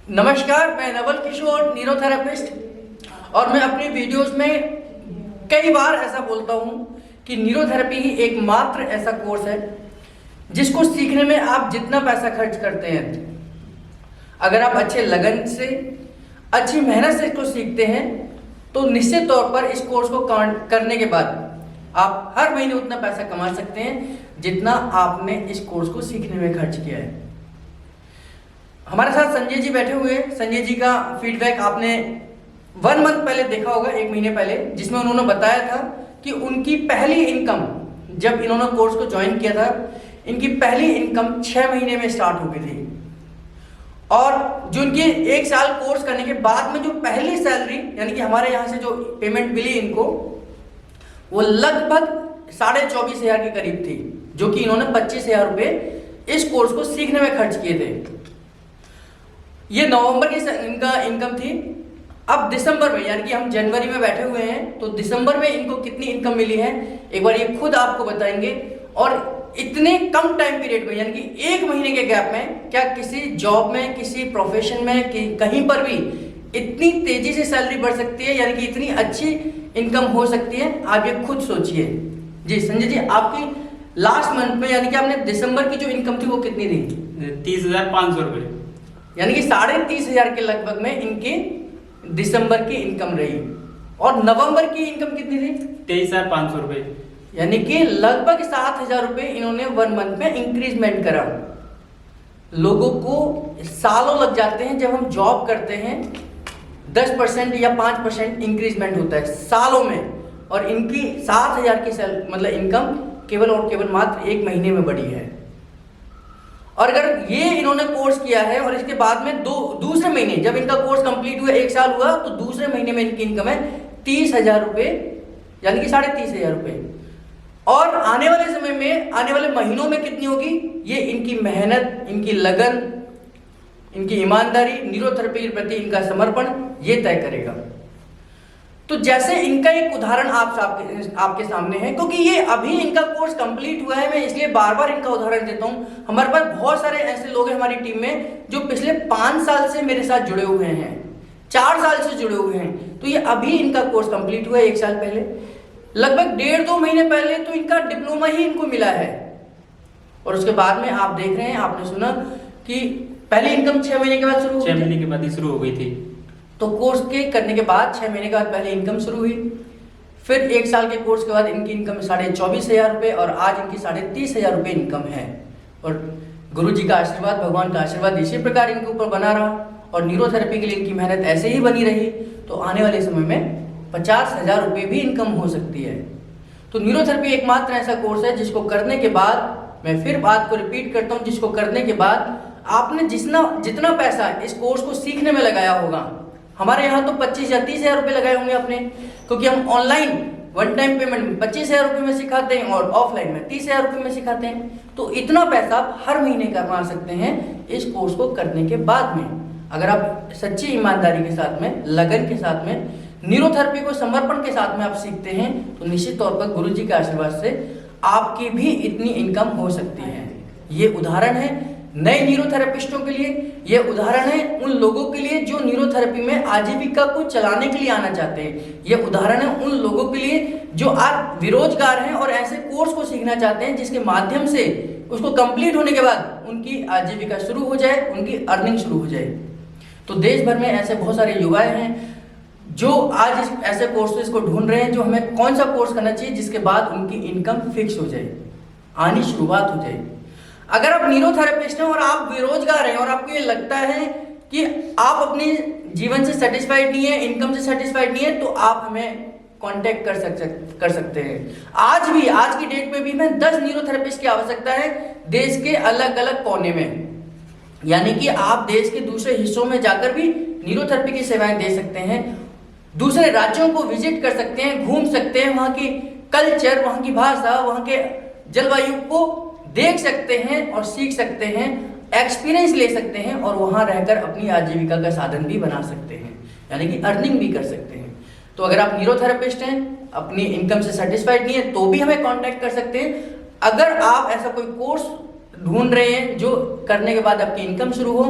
नमस्कार, मैं नवल किशोर न्यूरोथेरेपिस्ट और मैं अपनी वीडियोस में कई बार ऐसा बोलता हूं कि न्यूरोथेरेपी ही एकमात्र ऐसा कोर्स है जिसको सीखने में आप जितना पैसा खर्च करते हैं, अगर आप अच्छे लगन से अच्छी मेहनत से इसको सीखते हैं तो निश्चित तौर पर इस कोर्स को करने के बाद आप हर महीने उतना पैसा कमा सकते हैं जितना आपने इस कोर्स को सीखने में खर्च किया है। हमारे साथ संजय जी बैठे हुए हैं। संजय जी का फीडबैक आपने 1 मंथ पहले देखा होगा, 1 महीने पहले, जिसमें उन्होंने बताया था कि उनकी पहली इनकम, जब इन्होंने कोर्स को ज्वाइन किया था, इनकी पहली इनकम 6 महीने में स्टार्ट हो गई थी और जो इनकी 1 साल कोर्स करने के बाद में जो पहली सैलरी यानी कि हमारे यहाँ से जो पेमेंट मिली इनको, वो लगभग 24,500 के करीब थी, जो कि इन्होंने 25,000 रुपये इस कोर्स को सीखने में खर्च किए थे। ये नवंबर की इनका इनकम थी। अब दिसंबर में, यानी कि हम जनवरी में बैठे हुए हैं, तो दिसंबर में इनको कितनी इनकम मिली है एक बार ये खुद आपको बताएंगे। और इतने कम टाइम पीरियड में, यानी कि 1 महीने के गैप में, क्या किसी जॉब में, किसी प्रोफेशन में, कहीं पर भी इतनी तेजी से सैलरी बढ़ सकती है, यानी कि इतनी अच्छी इनकम हो सकती है? आप ये खुद सोचिए। जी संजय जी, आपकी लास्ट मंथ में, यानी कि आपने दिसंबर की जो इनकम थी वो कितनी थी? 30,500 रुपये, यानी कि 30,500 के लगभग में इनकी दिसंबर की इनकम रही। और नवंबर की इनकम कितनी थी? 23,500 रुपये, यानी कि लगभग 7,000 रुपये इन्होंने 1 मंथ में इंक्रीजमेंट करा। लोगों को सालों लग जाते हैं, जब हम जॉब करते हैं 10% या 5% इंक्रीजमेंट होता है सालों में, और इनकी 7,000 की मतलब इनकम केवल और केवल मात्र 1 महीने में बढ़ी है। और अगर ये इन्होंने कोर्स किया है और इसके बाद में दूसरे महीने, जब इनका कोर्स कंप्लीट हुआ, 1 साल हुआ, तो दूसरे महीने में इनकी इनकम है 30,000 रुपये, यानी कि 30,500 रुपये। और आने वाले समय में, आने वाले महीनों में कितनी होगी? ये इनकी मेहनत, इनकी लगन, इनकी ईमानदारी, न्यूरोथेरेपी के प्रति इनका समर्पण ये तय करेगा। तो जैसे इनका एक उदाहरण आपके सामने है, क्योंकि ये अभी इनका कोर्स कंप्लीट हुआ है, मैं इसलिए बार बार इनका उदाहरण देता हूं। हमारे पास बहुत सारे ऐसे लोग हैं हमारी टीम में जो पिछले 5 साल से मेरे साथ जुड़े हुए हैं, 4 साल से जुड़े हुए हैं। तो ये अभी इनका कोर्स कंप्लीट हुआ है 1 साल पहले, लगभग 1.5-2 महीने पहले तो इनका डिप्लोमा ही इनको मिला है। और उसके बाद में आप देख रहे हैं, आपने सुना कि पहली इनकम 6 महीने के बाद शुरू हुई, 6 महीने के बाद ही शुरू हो गई थी। तो कोर्स के करने के बाद 6 महीने के बाद पहले इनकम शुरू हुई। फिर 1 साल के कोर्स के बाद इनकी इनकम 24,500 रुपये, और आज इनकी 30,500 रुपये इनकम है। और गुरु जी का आशीर्वाद, भगवान का आशीर्वाद इसी प्रकार इनके ऊपर बना रहा, और न्यूरोथेरेपी के लिए इनकी मेहनत ऐसे ही बनी रही, तो आने वाले समय में 50,000 रुपये भी इनकम हो सकती है। तो न्यूरोथेरेपी एकमात्र ऐसा कोर्स है जिसको करने के बाद, मैं फिर बात को रिपीट करता हूँ, जिसको करने के बाद आपने जितना पैसा इस कोर्स को सीखने में लगाया होगा, हमारे यहाँ तो 25 या 30,000 रुपये लगाए होंगे आपने, क्योंकि हम ऑनलाइन 1 टाइम पेमेंट में 25,000 रुपये में सिखाते हैं और ऑफलाइन में 30,000 रुपये में सिखाते हैं। तो इतना पैसा आप हर महीने कमा सकते हैं इस कोर्स को करने के बाद में, अगर आप सच्ची ईमानदारी के साथ में, लगन के साथ में, न्यूरोथेरेपी को समर्पण के साथ में आप सीखते हैं, तो निश्चित तौर पर गुरु जी के आशीर्वाद से आपकी भी इतनी इनकम हो सकती है। ये उदाहरण है नए न्यूरोथेरेपिस्टों के लिए, ये उदाहरण है उन लोगों के लिए जो न्यूरोथेरेपी में आजीविका को चलाने के लिए आना चाहते हैं। ये उदाहरण है उन लोगों के लिए जो आज बेरोजगार हैं और ऐसे कोर्स को सीखना चाहते हैं जिसके माध्यम से उसको कंप्लीट होने के बाद उनकी आजीविका शुरू हो जाए, उनकी अर्निंग शुरू हो जाए। तो देश भर में ऐसे बहुत सारे युवाएं हैं जो आज ऐसे कोर्सेज को ढूंढ रहे हैं, जो हमें कौन सा कोर्स करना चाहिए जिसके बाद उनकी इनकम फिक्स हो जाए, आनी शुरुआत हो जाए। अगर आप न्यूरोथेरेपिस्ट हैं और आप बेरोजगार हैं और आपको ये लगता है कि आप अपने जीवन से सेटिस्फाइड नहीं है, इनकम से सेटिस्फाइड नहीं है, तो आप हमें कांटेक्ट कर सकते हैं। आज की डेट में भी हमें 10 न्यूरोथेरेपिस्ट की आवश्यकता है देश के अलग अलग कोने में, यानी कि आप देश के दूसरे हिस्सों में जाकर भी न्यूरोथेरेपी की सेवाएं दे सकते हैं, दूसरे राज्यों को विजिट कर सकते हैं, घूम सकते हैं, वहाँ की कल्चर, वहाँ की भाषा, वहाँ के जलवायु को देख सकते हैं और सीख सकते हैं, एक्सपीरियंस ले सकते हैं, और वहां रहकर अपनी आजीविका का साधन भी बना सकते हैं, यानी कि अर्निंग भी कर सकते हैं। तो अगर आप न्यूरोथेरेपिस्ट हैं, अपनी इनकम से सेटिस्फाइड नहीं है, तो भी हमें कांटेक्ट कर सकते हैं। अगर आप ऐसा कोई कोर्स ढूंढ रहे हैं जो करने के बाद आपकी इनकम शुरू हो,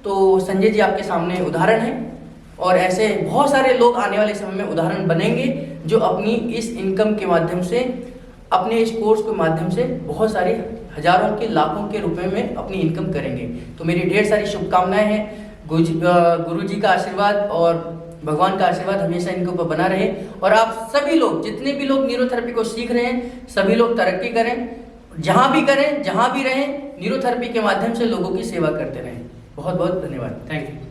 तो संजय जी आपके सामने उदाहरण है। और ऐसे बहुत सारे लोग आने वाले समय में उदाहरण बनेंगे जो अपनी इस इनकम के माध्यम से, अपने इस कोर्स के माध्यम से बहुत सारे हजारों के लाखों के रुपए में अपनी इनकम करेंगे। तो मेरी ढेर सारी शुभकामनाएं हैं। गुरु जी का आशीर्वाद और भगवान का आशीर्वाद हमेशा इनके ऊपर बना रहे, और आप सभी लोग, जितने भी लोग न्यूरोथेरेपी को सीख रहे हैं, सभी लोग तरक्की करें, जहां भी करें, जहां भी रहें, न्यूरोथेरेपी के माध्यम से लोगों की सेवा करते रहें। बहुत बहुत धन्यवाद। Thank you.